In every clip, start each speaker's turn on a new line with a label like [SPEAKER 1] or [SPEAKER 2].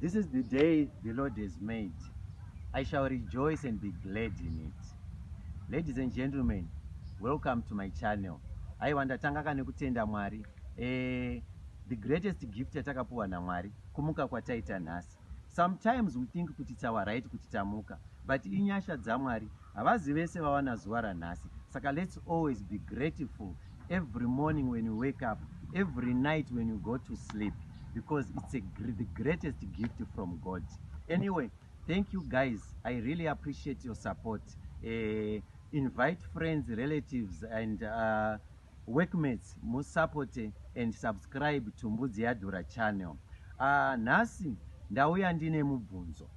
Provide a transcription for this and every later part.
[SPEAKER 1] This is the day the Lord has made. I shall rejoice and be glad in it. Ladies and gentlemen, welcome to my channel. Aiwanda tanga nekutenda Mwari. The greatest gift yatakapuwa naMwari, kumuka kwataita nhasi. Sometimes we think kuti it's our right kuti tamuka, but inyasha dzaMwari havazi vese vawana zuva ranhasi. Saka let's always be grateful every morning when you wake up, every night when you go to sleep, because it's the greatest gift from God. Anyway, thank you guys. I really appreciate your support. Invite friends, relatives, and workmates, support and subscribe to Mbudzi Yadhura channel. Nhasi ndauya ndine mubvunzo.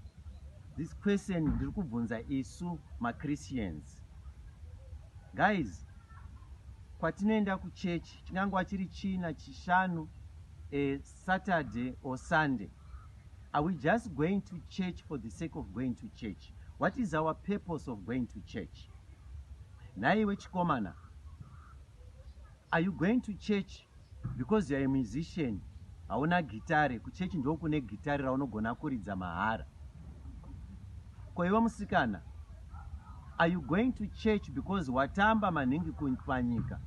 [SPEAKER 1] This question ndiri kubvunza isu ma-Christians. Guys, kwatinoenda kuchechi, chingangwa chiri china, chishanu, Saturday or Sunday, are we just going to church for the sake of going to church? What is our purpose of going to church? Naiwe chikomana, are you going to church because you are a musician? Hauna gitare, kuchechi ndo kune gitare raunogona kuridza mahara. Kwa iwe musikana, are you going to church because watamba maningi panyika?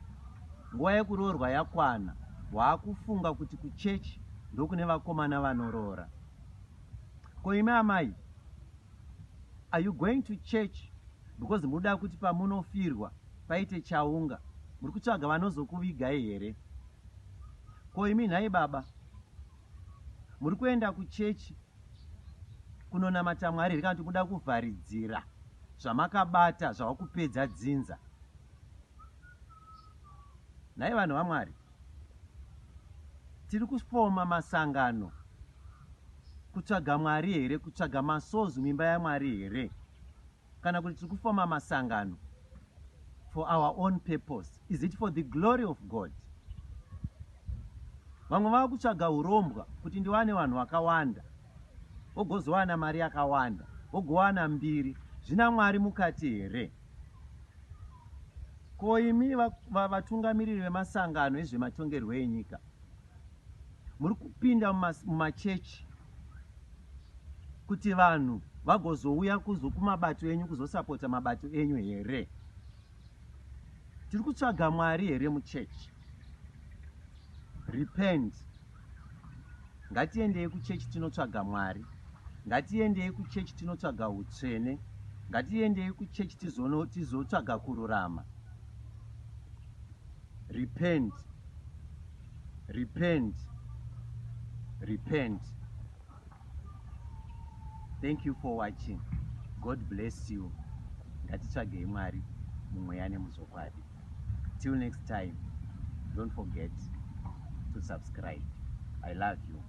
[SPEAKER 1] Nguva yekuroorwa yakwana, wakufunga kuti kuchechi ndo kune vakomana vanorora. Kwa ime amai, are you going to church because muda kuti pamunofirwa paite chaunga, muri kutsvaga vanozokuvigai here? Ko imi nhai baba, muri kuenda kuchechi kunonamata Mwari here kana kuti muda kuvharidzira zvamakabata zvavakupedza dzinza? Nhai vanhu vaMwari, tiri kufoma masangano kutsvaga Mwari here, kutsvaga masozi mimba yaMwari here, kana kuti tiri kufoma masangano for our own purpose? Is it for the glory of God? Vamwe vava kutsvaga urombwa kuti ndiwane vanhu vakawanda, ogozowana mari yakawanda, ogowana mbiri. Zvina Mwari mukati here? Ko imi vatungamiriri vemasangano ezvematongerwo enyika, muri kupinda mumachechi kuti vanhu vagozouya kumabato enyu kuzosapota mabato enyu here? Tiri kutsvaga Mwari here muchechi? Repent. Ngatiendei kuchechi tinotsvaga Mwari. Ngatiendei kuchechi tinotsvaga utsvene. Ngatiendei kuchechi tizotsvaga kururama. Repent. Repent. Repent. Thank you for watching. God bless you. Ngatitsvagei Mwari mumweya nemuzokwadi. Till next time, don't forget to subscribe. I love you.